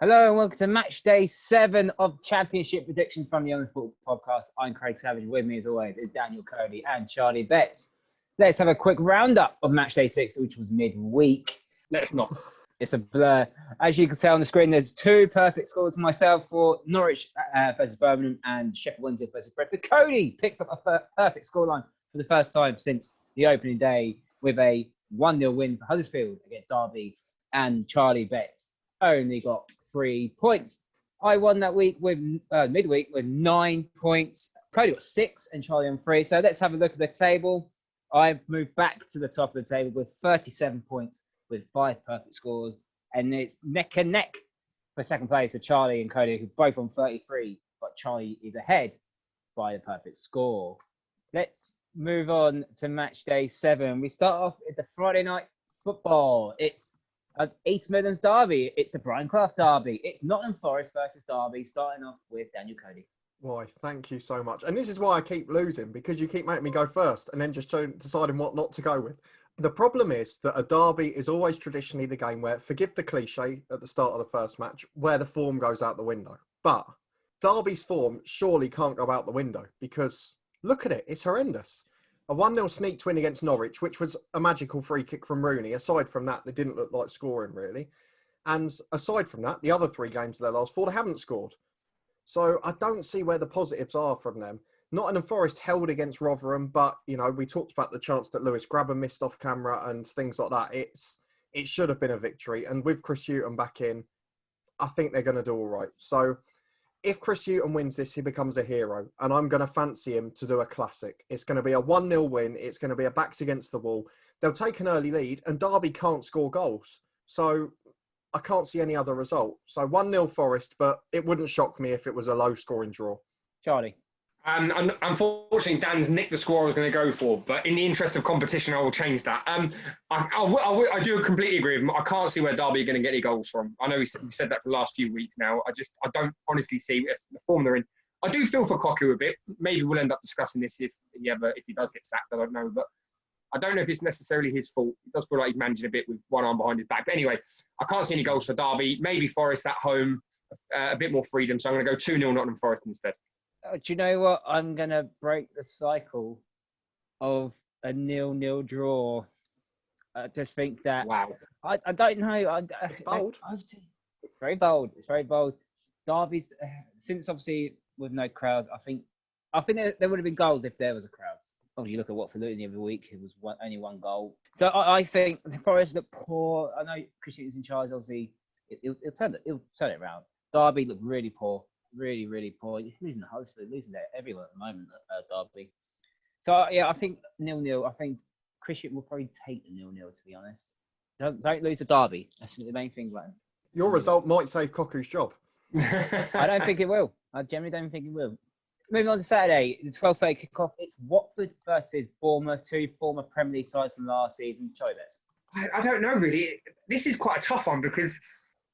Hello and welcome to Matchday 7 of Championship Predictions from the Honest Football Podcast. I'm Craig Savage. With me, as always, is Daniel Cody and Charlie Betts. Let's have a quick roundup of Matchday 6, which was midweek. Let's not. It's a blur. As you can see on the screen, there's two perfect scores for myself for Norwich versus Birmingham and Sheffield Wednesday versus Brentford. Cody picks up a perfect scoreline for the first time since the opening day with a 1-0 win for Huddersfield against Derby, and Charlie Betts only got 3 points. I won that week with midweek with 9 points. Cody got 6 and Charlie on 3. So let's have a look at the table. I've moved back to the top of the table with 37 points with 5 perfect scores. And it's neck and neck for second place for Charlie and Cody, who both on 33. But Charlie is ahead by the perfect score. Let's move on to match day 7. We start off with the Friday night football. It's East Midlands derby. It's the Brian Clough derby. It's Nottingham Forest versus Derby, starting off with Daniel Cody. Why, thank you so much. And this is why I keep losing, because you keep making me go first and then just deciding what not to go with. The problem is that a derby is always traditionally the game where, forgive the cliche at the start of the first match, where the form goes out the window. But Derby's form surely can't go out the window because look at it, it's horrendous. A 1-0 sneaked win against Norwich, which was a magical free kick from Rooney. Aside from that, they didn't look like scoring, really. And aside from that, the other 3 games of their last 4, they haven't scored. So I don't see where the positives are from them. Nottingham Forest held against Rotherham, but, you know, we talked about the chance that Lewis Grabber missed off camera and things like that. It should have been a victory. And with Chris Hughton back in, I think they're going to do all right. So if Chris Hughton wins this, he becomes a hero. And I'm going to fancy him to do a classic. It's going to be a 1-0 win. It's going to be a backs against the wall. They'll take an early lead and Derby can't score goals. So I can't see any other result. So 1-0 Forest, but it wouldn't shock me if it was a low-scoring draw. Charlie. Unfortunately, Dan's nicked the score I was going to go for, but in the interest of competition, I will change that. I do completely agree with him. I can't see where Derby are going to get any goals from. I know we said that for the last few weeks now. I don't honestly see the form they're in. I do feel for Koku a bit. Maybe we'll end up discussing this if he does get sacked. I don't know, but I don't know if it's necessarily his fault. It does feel like he's managing a bit with one arm behind his back. But anyway, I can't see any goals for Derby. Maybe Forest at home, a bit more freedom. So I'm going to go 2-0 Nottingham Forest instead. Do you know what? I'm going to break the cycle of a 0-0 draw. I just think that... Wow. I don't know. It's bold. It's very bold. It's very bold. Derby's, since obviously with no crowd, I think there would have been goals if there was a crowd. Obviously, you look at Watford the other week, it was only 1 goal. So I think the Forest look poor. I know Christian is in charge, obviously. He'll turn it around. Derby look really poor. Really, really poor. He's losing Huddersfield, losing everyone at the moment at Derby. So, yeah, I think 0-0. I think Christian will probably take the 0-0, to be honest. Don't lose to Derby. That's the main thing about him. Your result might save Koku's job. I don't think it will. I generally don't think it will. Moving on to Saturday, the 12:30 kickoff. It's Watford versus Bournemouth, 2 former Premier League sides from last season. Charlie Betts. I don't know, really. This is quite a tough one because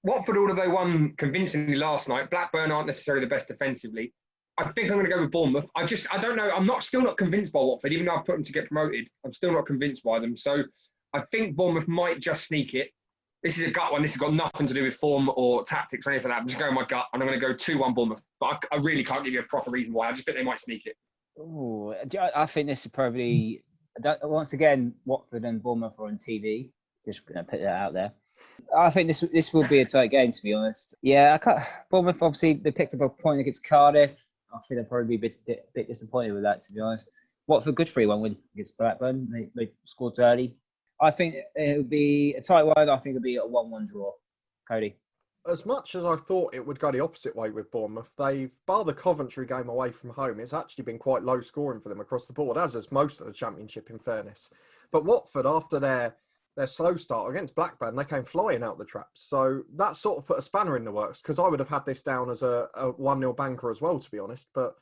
Watford, although they won convincingly last night, Blackburn aren't necessarily the best defensively. I think I'm going to go with Bournemouth. I don't know. I'm still not convinced by Watford, even though I've put them to get promoted. I'm still not convinced by them. So I think Bournemouth might just sneak it. This is a gut one. This has got nothing to do with form or tactics or anything like that. I'm just going with my gut, and I'm going to go 2-1 Bournemouth. But I really can't give you a proper reason why. I just think they might sneak it. Ooh, I think this is probably... Once again, Watford and Bournemouth are on TV. Just going to put that out there. I think this will be a tight game, to be honest. Yeah, Bournemouth, obviously, they picked up a point against Cardiff. I think they'll probably be a bit disappointed with that, to be honest. Watford, good 3-1 win against Blackburn. They scored early. I think it'll be a tight one. I think it'll be a 1-1 draw. Cody? As much as I thought it would go the opposite way with Bournemouth, bar the Coventry game away from home, it's actually been quite low scoring for them across the board, as is most of the Championship, in fairness. But Watford, after their slow start against Blackburn, they came flying out the traps. So that sort of put a spanner in the works, because I would have had this down as a 1-0 banker as well, to be honest. But,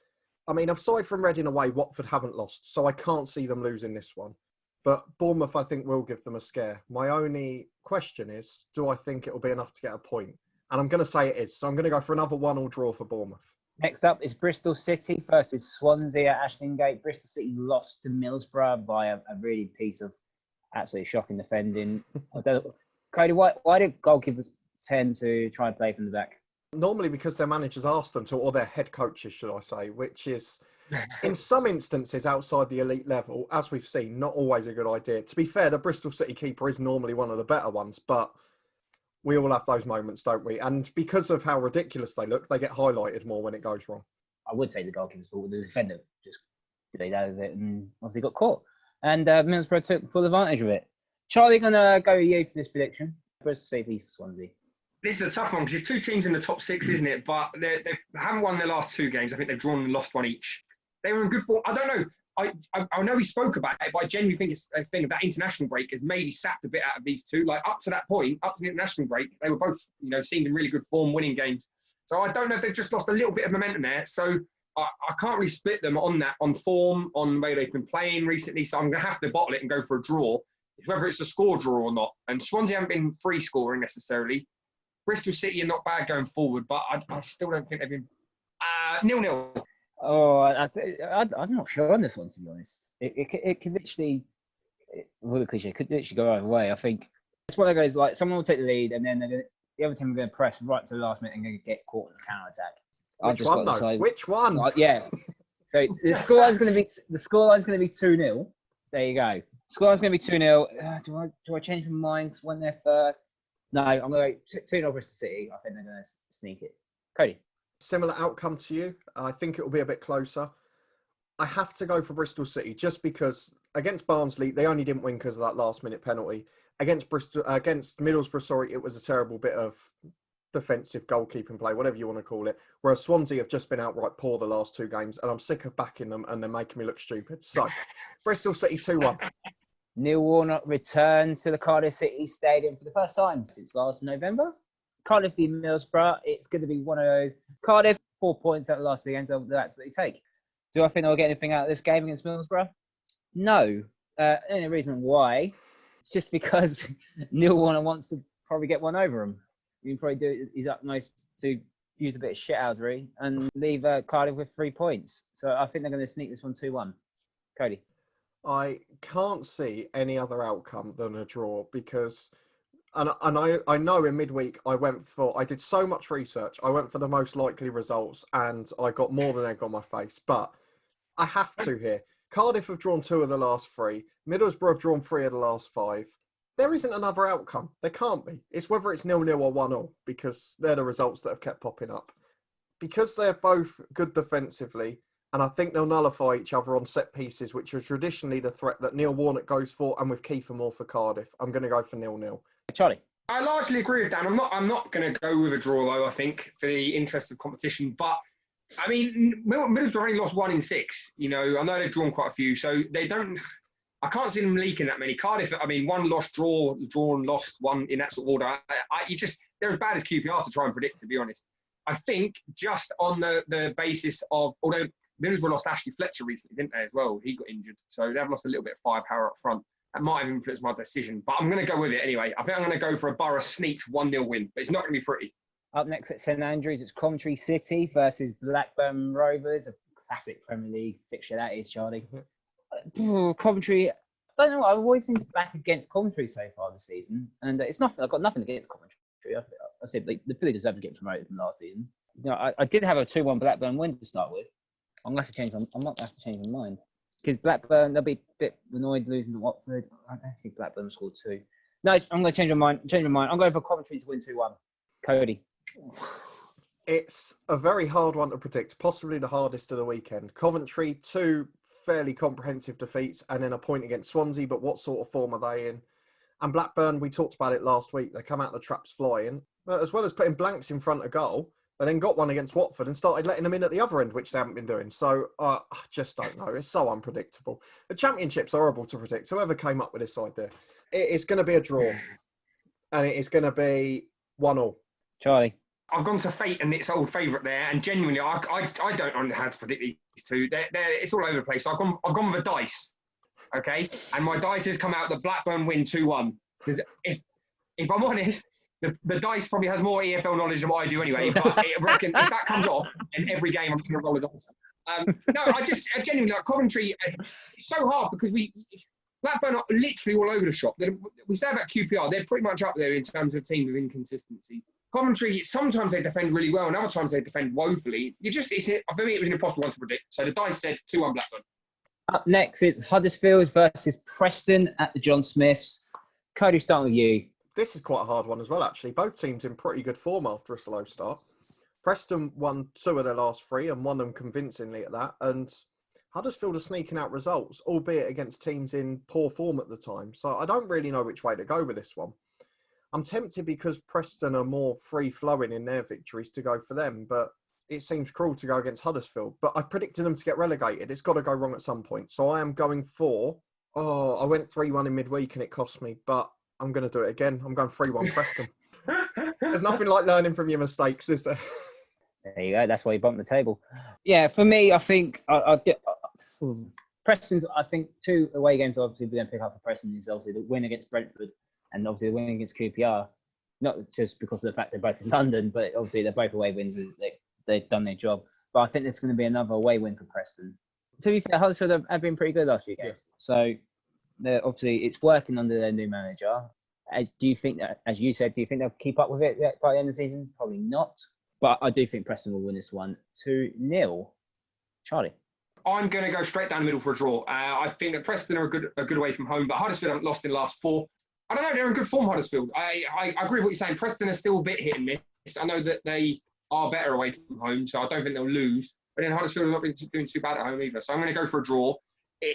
I mean, aside from Reading away, Watford haven't lost, so I can't see them losing this one. But Bournemouth, I think, will give them a scare. My only question is, do I think it will be enough to get a point? And I'm going to say it is. So I'm going to go for another 1-1 draw for Bournemouth. Next up is Bristol City versus Swansea at Ashton Gate. Bristol City lost to Middlesbrough by a really piece of absolutely shocking defending. Cody, why did goalkeepers tend to try and play from the back. Normally because their managers ask them to, or their head coaches, should I say, which is in some instances outside the elite level, as we've seen, not always a good idea. To be fair, the Bristol City keeper is normally one of the better ones, but we all have those moments, don't we? And because of how ridiculous they look, they get highlighted more when it goes wrong. I would say the goalkeeper's fault. The defender just delayed out of it and obviously got caught. And Middlesbrough took full advantage of it. Charlie, going to go with you for this prediction. Bristol City please for Swansea. This is a tough one because there's 2 teams in the top 6, isn't it? But they haven't won their last 2 games. I think they've drawn and lost 1 each. They were in good form. I don't know. I know we spoke about it, but I genuinely think it's a thing of that international break has maybe sapped a bit out of these 2. Like up to that point, up to the international break, they were both, seemed in really good form, winning games. So I don't know if they've just lost a little bit of momentum there. So I can't really split them on that, on form, on where they've been playing recently. So I'm going to have to bottle it and go for a draw, whether it's a score draw or not. And Swansea haven't been free scoring necessarily. Bristol City are not bad going forward, but I still don't think they've been 0-0. Oh, I'm not sure on this one, to be honest. It could literally, with a cliche, could literally go either way. I think it's one of those, like, someone will take the lead and then the other team are going to press right to the last minute and going to get caught in a counter-attack. Which one? Yeah. So the scoreline's going to be 2-0. There you go. Scoreline's going to be 2-0. Do I change my mind when they're first? No, I'm going to go 2-0 Bristol City. I think they're going to sneak it. Cody. Similar outcome to you. I think it will be a bit closer. I have to go for Bristol City just because against Barnsley, they only didn't win because of that last-minute penalty. Against Middlesbrough, it was a terrible bit of defensive goalkeeping play, whatever you want to call it. Whereas Swansea have just been outright poor the last 2 games, and I'm sick of backing them, and they're making me look stupid. So, Bristol City 2-1. Neil Warnock returned to the Cardiff City Stadium for the first time since last November. Cardiff beat Middlesbrough. It's going to be one of those. Cardiff, 4 points at the last weekend. That's what they take. Do I think they'll get anything out of this game against Middlesbrough? No. Only reason why, it's just because Neil Warnock wants to probably get one over him. He can probably do his utmost to use a bit of shithousery and leave Cardiff with 3 points. So I think they're going to sneak this one 2-1. Cody. I can't see any other outcome than a draw because, and I know in midweek I did so much research. I went for the most likely results and I got more than egg on my face. But I have to here. Cardiff have drawn 2 of the last 3. Middlesbrough have drawn 3 of the last 5. There isn't another outcome. There can't be. It's whether it's 0-0 or 1-0 because they're the results that have kept popping up. Because they're both good defensively, and I think they'll nullify each other on set pieces, which are traditionally the threat that Neil Warnock goes for, and with Kiefer Moore for Cardiff. I'm going to go for 0-0. Charlie. I largely agree with Dan. I'm not going to go with a draw, though, I think, for the interest of competition. But, I mean, Middlesbrough only lost 1 in 6. I know they've drawn quite a few, so they don't... I can't see them leaking that many. Cardiff, I mean, 1 loss, drawn, lost, 1 in that sort of order. They're as bad as QPR to try and predict, to be honest. I think just on the basis of, although Middlesbrough lost Ashley Fletcher recently, didn't they, as well? He got injured. So they've lost a little bit of firepower up front. That might have influenced my decision. But I'm going to go with it anyway. I think I'm going to go for a Borough sneak 1-0 win. But it's not going to be pretty. Up next at St Andrews, it's Coventry City versus Blackburn Rovers. A classic Premier League fixture that is, Charlie. Coventry, I don't know. I've always seemed to back against Coventry so far this season. And it's nothing. I've got nothing against Coventry. I said they fully deserve to get promoted from last season. I did have a 2-1 Blackburn win to start with. I'm going to change. I might have to change my mind because Blackburn, they'll be a bit annoyed losing to Watford. I don't think Blackburn scored 2. No, I'm going to change my mind. I'm going for Coventry to win 2-1. Cody. It's a very hard one to predict, possibly the hardest of the weekend. Coventry, 2 fairly comprehensive defeats and then a point against Swansea, but what sort of form are they in? And Blackburn, we talked about it last week. They come out the traps flying, but as well as putting blanks in front of goal, they then got one against Watford and started letting them in at the other end, which they haven't been doing. So I just don't know. It's so unpredictable. The Championship's horrible to predict. Whoever came up with this idea, it's going to be a draw, and it is going to be 1-1. Charlie. I've gone to fate and its old favourite there, and genuinely, I don't know how to predict these 2. It's all over the place. So I've gone with a dice, okay? And my dice has come out the Blackburn win 2-1. Because if I'm honest, the dice probably has more EFL knowledge than what I do anyway. But I reckon if that comes off in every game, I'm just going to roll the dice. No, I genuinely like Coventry. It's so hard because we Blackburn are literally all over the shop. We say about QPR, they're pretty much up there in terms of teams with inconsistency. Coventry, sometimes they defend really well, and other times they defend woefully. For me, it was an impossible one to predict. So the dice said 2-1 Blackburn. Up next is Huddersfield versus Preston at the John Smiths. Cody, starting with you. This is quite a hard one as well, actually. Both teams in pretty good form after a slow start. Preston won 2 of their last 3 and won them convincingly at that. And Huddersfield are sneaking out results, albeit against teams in poor form at the time. So I don't really know which way to go with this one. I'm tempted because Preston are more free-flowing in their victories to go for them, but it seems cruel to go against Huddersfield. But I've predicted them to get relegated. It's got to go wrong at some point. So I am going for... I went 3-1 in midweek and it cost me, but I'm going to do it again. I'm going 3-1 Preston. There's nothing like learning from your mistakes, is there? There you go. That's why you bumped the table. Yeah, for me, I think Preston's, I think 2 away games obviously we're going to pick up for Preston is obviously the win against Brentford and obviously the win against QPR. Not just because of the fact they're both in London, but obviously they're both away wins. They've done their job. But I think it's going to be another away win for Preston. To be fair, Huddersfield have been pretty good last few games. So obviously it's working under their new manager. Do you think that, as you said, do you think they'll keep up with it by the end of the season? Probably not. But I do think Preston will win this one 2-0. Charlie? I'm going to go straight down the middle for a draw. I think that Preston are a good away from home, but Huddersfield haven't lost in the last 4. I don't know, they're in good form, Huddersfield. I agree with what you're saying. Preston are still a bit hit and miss. I know that they are better away from home, so I don't think they'll lose. But then Huddersfield have not been doing too bad at home either. So I'm going to go for a draw. I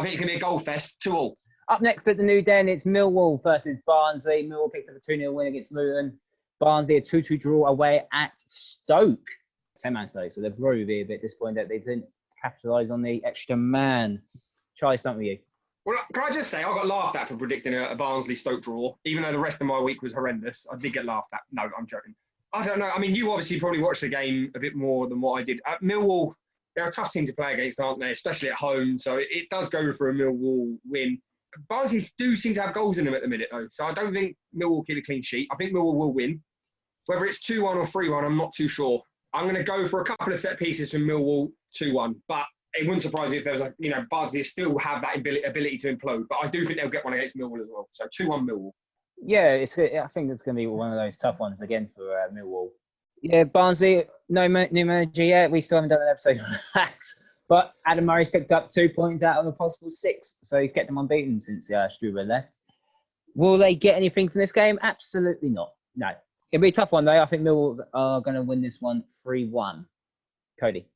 think it's going to be a goal fest, 2-2. Up next at the New Den, it's Millwall versus Barnsley. Millwall picked up a 2-0 win against Luton. Barnsley a 2-2 draw away at Stoke. 10-man Stoke. So they're probably a bit disappointed that they didn't capitalise on the extra man. Charlie, start with you. Well, can I just say, I got laughed at for predicting a Barnsley-Stoke draw, even though the rest of my week was horrendous. I did get laughed at. No, I'm joking. I don't know. I mean, you obviously probably watched the game a bit more than what I did. Millwall, they're a tough team to play against, aren't they? Especially at home. So it does go for a Millwall win. Barnsley do seem to have goals in them at the minute, though. So I don't think Millwall will keep a clean sheet. I think Millwall will win. Whether it's 2-1 or 3-1, I'm not too sure. I'm going to go for a couple of set pieces from Millwall, 2-1. But it wouldn't surprise me if there was Barnsley still have that ability to implode. But I do think they'll get one against Millwall as well. So 2-1 Millwall. Yeah, I think it's going to be one of those tough ones again for Millwall. Yeah, Barnsley, no new manager yet. We still haven't done an episode on that. But Adam Murray's picked up 2 points out of a possible 6. So he's kept them unbeaten since Struber left. Will they get anything from this game? Absolutely not. No. It'll be a tough one, though. I think Millwall are going to win this one 3-1. Cody?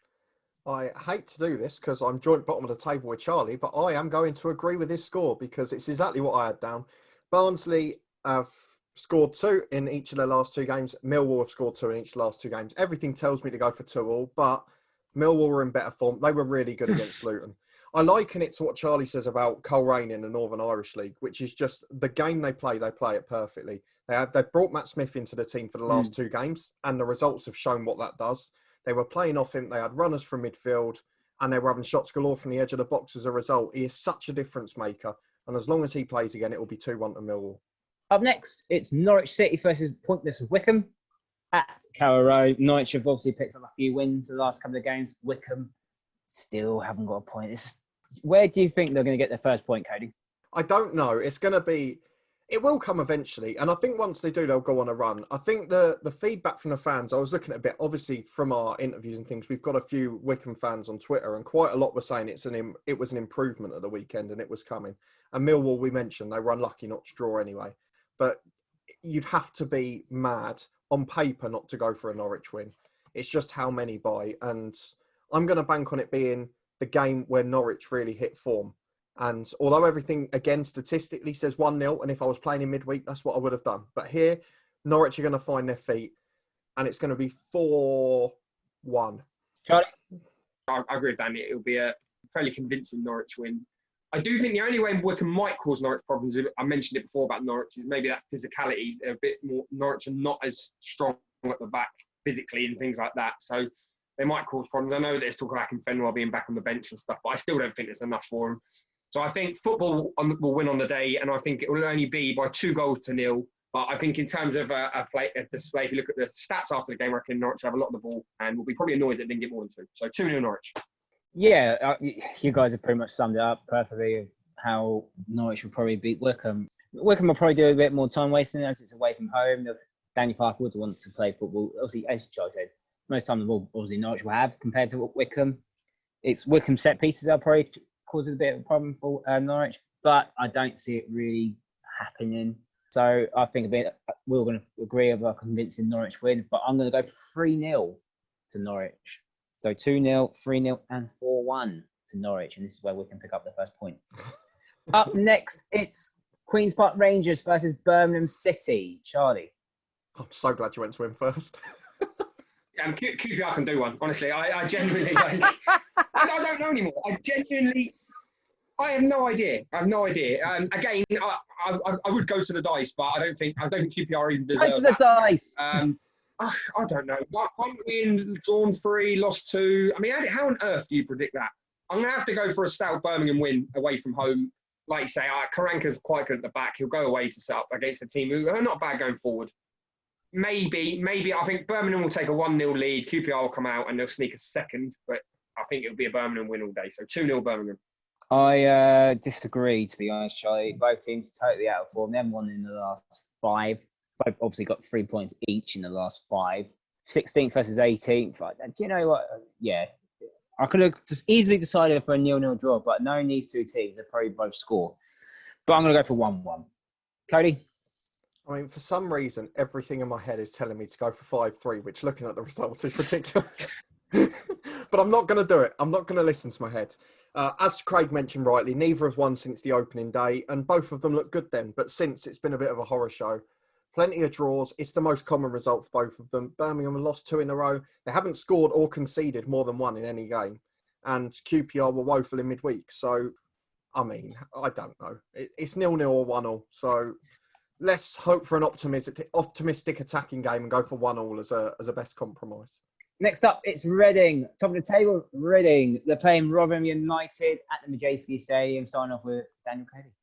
I hate to do this because I'm joint bottom of the table with Charlie, but I am going to agree with his score because it's exactly what I had down. Barnsley have scored 2 in each of their last 2 games. Millwall have scored 2 in each of the last 2 games. Everything tells me to go for 2-2, but Millwall were in better form. They were really good against Luton. I liken it to what Charlie says about Coleraine in the Northern Irish League, which is just the game they play it perfectly. They've brought Matt Smith into the team for the last 2 games, and the results have shown what that does. They were playing off him. They had runners from midfield, and they were having shots galore from the edge of the box as a result. He is such a difference maker, and as long as he plays again, it will be 2-1 to Millwall. Up next, it's Norwich City versus Pointless Wycombe at Carrow Road. Norwich have obviously picked up a few wins the last couple of games. Wycombe still haven't got a point. Where do you think they're going to get their first point, Cody? I don't know. It will come eventually. And I think once they do, they'll go on a run. I think the feedback from the fans, I was looking at a bit, obviously from our interviews and things, we've got a few Wycombe fans on Twitter and quite a lot were saying it was an improvement at the weekend and it was coming. And Millwall, we mentioned, they were unlucky not to draw anyway. But you'd have to be mad on paper not to go for a Norwich win. It's just how many buy. And I'm going to bank on it being the game where Norwich really hit form. And although everything, again, statistically says 1-0, and if I was playing in midweek, that's what I would have done. But here, Norwich are going to find their feet, and it's going to be 4-1. Charlie? I agree with Danny. It'll be a fairly convincing Norwich win. I do think the only way Wycombe might cause Norwich problems, I mentioned it before about Norwich, is maybe that physicality. They're a bit more, Norwich are not as strong at the back physically and things like that. So they might cause problems. I know there's talk about Fenwell being back on the bench and stuff, but I still don't think there's enough for them. So I think football will win on the day, and I think it will only be by 2-0. But I think in terms of a display, if you look at the stats after the game, I reckon Norwich have a lot of the ball and will be probably annoyed that they didn't get more than 2. So 2-0 Norwich. Yeah, you guys have pretty much summed it up perfectly. how Norwich will probably beat Wycombe. Wycombe will probably do a bit more time wasting as it's away from home. Daniel Farke would want to play football. Obviously, as Charlie said, most time the ball obviously Norwich will have compared to Wycombe. It's Wycombe set pieces that are probably causing a bit of a problem for Norwich, but I don't see it really happening. So I think we're going to agree of a convincing Norwich win, but I'm going to go 3-0 to Norwich. So 2-0, 3-0 and 4-1 to Norwich, and this is where we can pick up the first point. Up next, it's Queen's Park Rangers versus Birmingham City. Charlie. I'm so glad you went to him first. Yeah, QPR can do one. Honestly, I genuinely I don't know anymore. I have no idea. Again, I would go to the dice, but I don't think QPR even deserve Go to the dice. I don't know. One win, drawn 3, lost 2. I mean, how on earth do you predict that? I'm going to have to go for a stout Birmingham win away from home. Like you say, Karanka's quite good at the back. He'll go away to set up against a team who are not bad going forward. Maybe. I think Birmingham will take a 1-0 lead. QPR will come out and they'll sneak a second. But I think it'll be a Birmingham win all day. So 2-0 Birmingham. I disagree, to be honest, Charlie. Both teams totally out of form. They haven't won in the last 5. Both obviously got 3 points each in the last 5. 16th versus 18th. Do you know what? Yeah. I could have just easily decided for a 0-0 draw, but knowing these two teams, they probably both score. But I'm going to go for 1-1. Cody? I mean, for some reason, everything in my head is telling me to go for 5-3, which looking at the results is ridiculous. But I'm not going to do it. I'm not going to listen to my head. As Craig mentioned rightly, neither have won since the opening day, and both of them look good then. But since, it's been a bit of a horror show. Plenty of draws. It's the most common result for both of them. Birmingham have lost 2 in a row. They haven't scored or conceded more than 1 in any game. And QPR were woeful in midweek. So, I mean, I don't know. It's 0-0 or 1-0. So, let's hope for an optimistic attacking game and go for 1-1 as a best compromise. Next up, it's Reading. Top of the table, Reading. They're playing Rotherham United at the Matchday Stadium, starting off with Daniel Cody.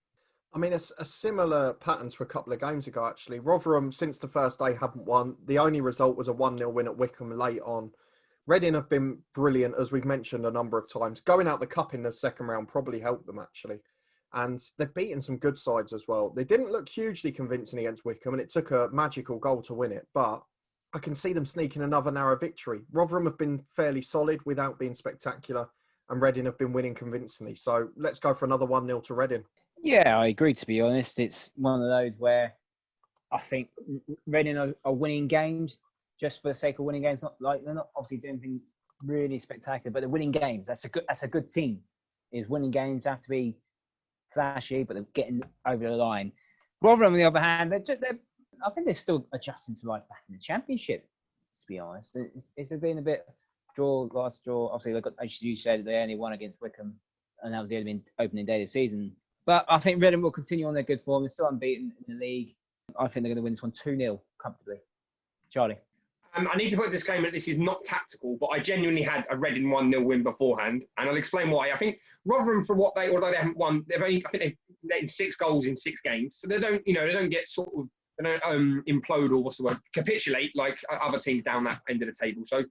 I mean, it's a similar pattern to a couple of games ago, actually. Rotherham, since the first day, haven't won. The only result was a 1-0 win at Wycombe late on. Reading have been brilliant, as we've mentioned a number of times. Going out the cup in the second round probably helped them, actually. And they've beaten some good sides as well. They didn't look hugely convincing against Wycombe, and it took a magical goal to win it. But I can see them sneaking another narrow victory. Rotherham have been fairly solid without being spectacular, and Reading have been winning convincingly. So let's go for another 1-0 to Reading. Yeah, I agree, to be honest. It's one of those where I think Reading are winning games just for the sake of winning games. They're not obviously doing anything really spectacular, but they're winning games. That's a good team. Is winning games have to be flashy, but they're getting over the line. Rotherham, on the other hand, I think they're still adjusting to life back in the Championship, to be honest. It's been a bit last draw. Obviously, they got, as you said, they only won against Wycombe, and that was the opening day of the season. But I think Reading will continue on their good form. They're still unbeaten in the league. I think they're going to win this one 2-0 comfortably. Charlie? I need to put a disclaimer that this is not tactical, but I genuinely had a Reading 1-0 win beforehand, and I'll explain why. I think Rotherham, although they haven't won, they've let 6 goals in 6 games, so they don't get sort of, they don't implode or capitulate like other teams down that end of the table. So,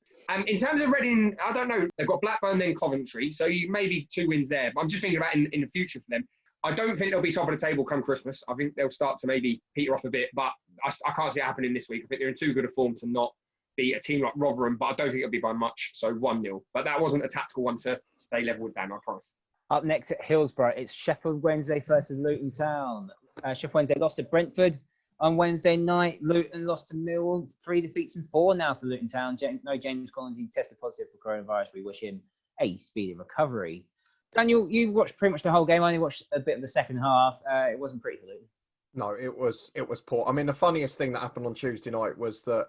in terms of Reading, I don't know. They've got Blackburn, then Coventry, so maybe 2 wins there. But I'm just thinking about in the future for them. I don't think they'll be top of the table come Christmas. I think they'll start to maybe peter off a bit, but I can't see it happening this week. I think they're in too good a form to not beat a team like Rotherham, but I don't think it'll be by much. So 1-0. But that wasn't a tactical one to stay level with Dan, I promise. Up next at Hillsborough, it's Sheffield Wednesday versus Luton Town. Sheffield Wednesday lost to Brentford on Wednesday night. Luton lost to Millwall. 3 defeats and 4 now for Luton Town. James Collins, he tested positive for coronavirus. We wish him a speedy recovery. Daniel, you watched pretty much the whole game. I only watched a bit of the second half. It wasn't pretty for Luton. No, it was poor. I mean, the funniest thing that happened on Tuesday night was that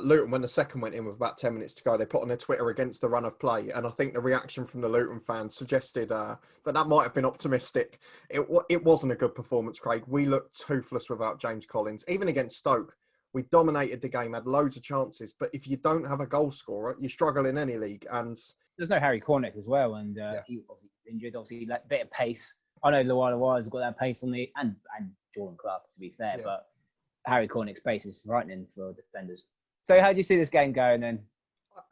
Luton, when the second went in with about 10 minutes to go, they put on their Twitter against the run of play. And I think the reaction from the Luton fans suggested that might have been optimistic. It wasn't a good performance, Craig. We looked toothless without James Collins. Even against Stoke, we dominated the game, had loads of chances. But if you don't have a goal scorer, you struggle in any league. And there's no Harry Cornick as well. And he obviously injured, obviously, a bit of pace. I know Lualawa's got that pace on the and Jordan Clark, to be fair. Yeah. But Harry Cornick's pace is frightening for defenders. So how do you see this game going then?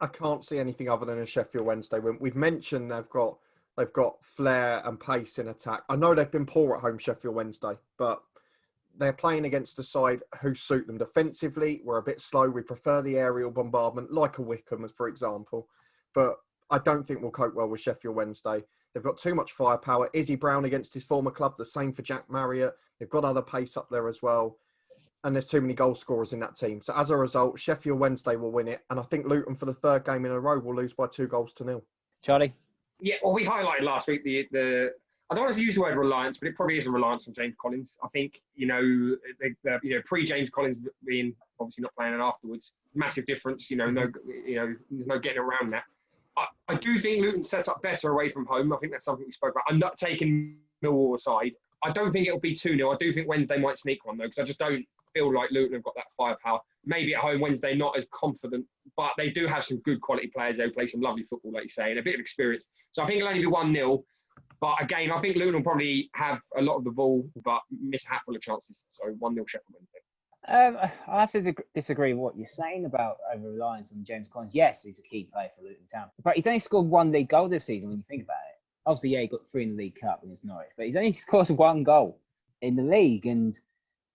I can't see anything other than a Sheffield Wednesday win. We've mentioned they've got They've got flair and pace in attack. I know they've been poor at home, Sheffield Wednesday, but they're playing against a side who suit them defensively. We're a bit slow. We prefer the aerial bombardment, like a Wycombe, for example. But I don't think we'll cope well with Sheffield Wednesday. They've got too much firepower. Izzy Brown against his former club, the same for Jack Marriott. They've got other pace up there as well. And there's too many goal scorers in that team. So as a result, Sheffield Wednesday will win it. And I think Luton, for the third game in a row, will lose by 2-0. Charlie? Yeah, well, we highlighted last week the I don't want to use the word reliance, but it probably is a reliance on James Collins. I think, pre-James Collins being obviously not playing and afterwards, massive difference. There's no getting around that. I do think Luton sets up better away from home. I think that's something we spoke about. I'm not taking Millwall aside. I don't think it'll be 2-0. I do think Wednesday might sneak one, though, because I just don't feel like Luton have got that firepower. Maybe at home, Wednesday, not as confident, but they do have some good quality players. They play some lovely football, like you say, and a bit of experience. So I think it'll only be 1-0. But again, I think Luton will probably have a lot of the ball, but miss a hatful of chances. So 1-0 Sheffield Wednesday. I have to disagree with what you're saying about over-reliance on James Collins. Yes, he's a key player for Luton Town. But he's only scored one league goal this season when you think about it. Obviously, yeah, he got 3 in the League Cup against Norwich, but he's only scored 1 goal in the league. And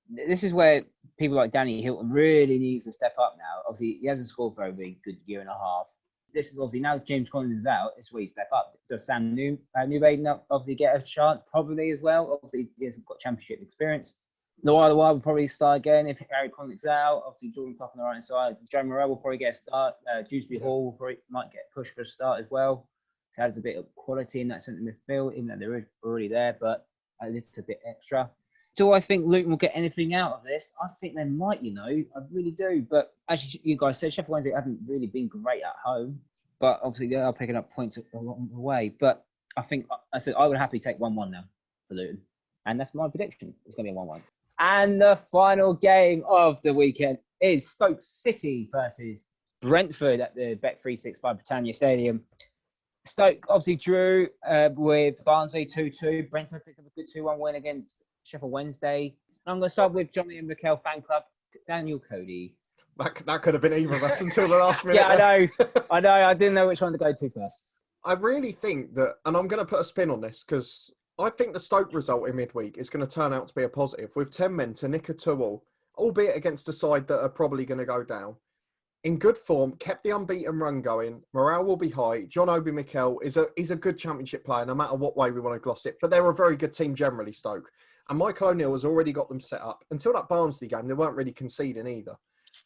this is where people like Danny Hilton really needs to step up now. Obviously, he hasn't scored for a really good year and a half. This is obviously now James Collins is out. It's where you step up. Does Sam Newbaden obviously get a chance? Probably as well. Obviously, he hasn't got championship experience. Noah will probably start again if Harry Connick's out. Obviously, Jordan Clough on the right hand side. Joe Morel will probably get a start. Dewsbury Hall might get pushed for a start as well. He adds a bit of quality in that centre midfield, even though they're already there, but this is a bit extra. Do I think Luton will get anything out of this? I think they might, I really do. But as you guys said, Sheffield Wednesday haven't really been great at home. But obviously, they are picking up points along the way. But I think, I would happily take 1-1 now for Luton. And that's my prediction. It's going to be a 1-1. And the final game of the weekend is Stoke City versus Brentford at the Bet365 Britannia Stadium. Stoke obviously drew with Barnsley 2-2. Brentford picked up a good 2-1 win against Sheffield Wednesday. I'm going to start with Johnny and Mikel fan club. Daniel Cody. That could have been either of us until the last minute. Yeah, I know. I didn't know which one to go to first. I really think that, and I'm going to put a spin on this, because I think the Stoke result in midweek is going to turn out to be a positive, with 10 men to nick a 2-2, albeit against a side that are probably going to go down. In good form, kept the unbeaten run going. Morale will be high. John Obi Mikel is a good championship player, no matter what way we want to gloss it. But they're a very good team generally, Stoke. And Michael O'Neill has already got them set up. Until that Barnsley game, they weren't really conceding either.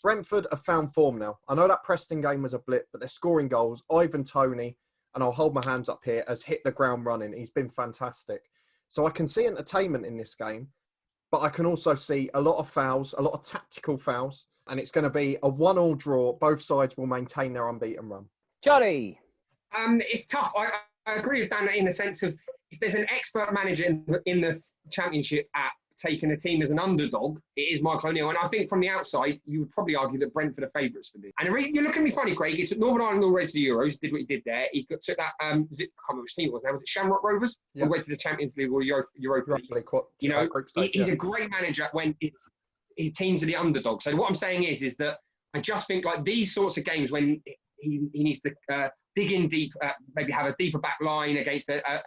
Brentford have found form now. I know that Preston game was a blip, but they're scoring goals. Ivan Toney, and I'll hold my hands up here, has hit the ground running. He's been fantastic. So I can see entertainment in this game, but I can also see a lot of fouls, a lot of tactical fouls, and it's going to be a 1-1 draw. Both sides will maintain their unbeaten run. Charlie. It's tough. I agree with Dan in the sense of if there's an expert manager in the Championship at taking a team as an underdog, it is Michael O'Neill. And I think from the outside, you would probably argue that Brentford are favourites for this. And you're looking at me funny, Craig. He took Northern Ireland all the way to the Euros, did what he did there. He took that, I can't remember which team it was now. Was it Shamrock Rovers? Yeah. All the way to the Champions League or Europa League. He's a great manager when his teams are the underdog. So what I'm saying is that I just think like these sorts of games when he needs to dig in deep, maybe have a deeper back line against a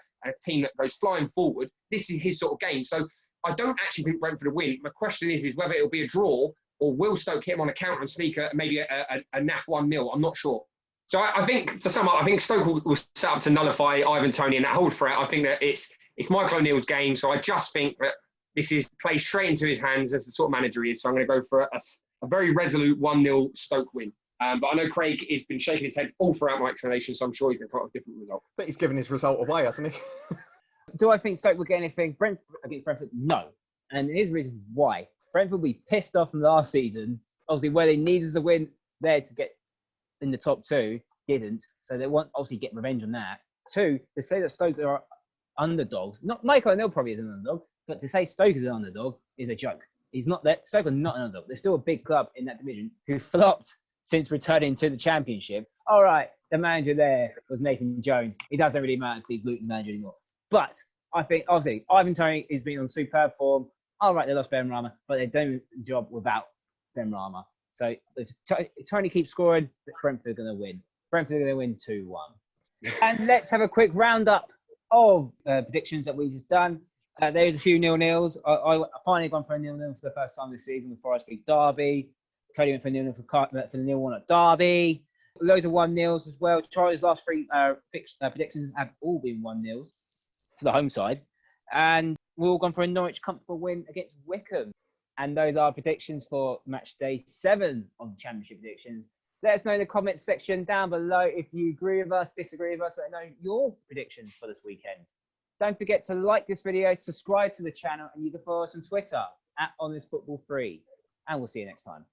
team that goes flying forward, this is his sort of game. So I don't actually think Brentford will win. My question is whether it'll be a draw or will Stoke hit him on a counter and sneak maybe a naff 1-0. I'm not sure. So I think, to sum up, I think Stoke will set up to nullify Ivan Toney and that hold threat. I think that it's Michael O'Neill's game. So I just think that this is played straight into his hands as the sort of manager he is. So I'm going to go for a very resolute 1-0 Stoke win. But I know Craig has been shaking his head all throughout my explanation, so I'm sure he's going to come up with a different result. I think he's given his result away, hasn't he? Do I think Stoke will get anything against Brentford? No. And here's the reason why. Brentford will be pissed off from last season, obviously where they needed to win there to get in the top 2, didn't. So they want obviously get revenge on that. 2, to say that Stoke are underdogs, not Michael O'Neill probably is an underdog, but to say Stoke is an underdog is a joke. He's not that. Stoke are not an underdog. They're still a big club in that division who flopped since returning to the Championship. All right, the manager there was Nathan Jones. It doesn't really matter because he's Luton's manager anymore. But I think, obviously, Ivan Toney has been on superb form. All right, they lost Ben Rama, but they're doing the job without Ben Rama. So if Toney keeps scoring, Brentford are going to win. Brentford are going to win 2-1. And let's have a quick roundup of predictions that we've just done. There's a few 0-0s. I finally gone for a 0-0 for the first time this season with Forest v Derby. Cody went for 0-0 for the 0-1 at Derby. Loads of 1-0s as well. Charlie's last three predictions have all been 1-0s to the home side. And we've all gone for a Norwich comfortable win against Wycombe. And those are predictions for match day 7 of the Championship predictions. Let us know in the comments section down below if you agree with us, disagree with us. Let us know your predictions for this weekend. Don't forget to like this video, subscribe to the channel, and you can follow us on Twitter @HonestFootball3. And we'll see you next time.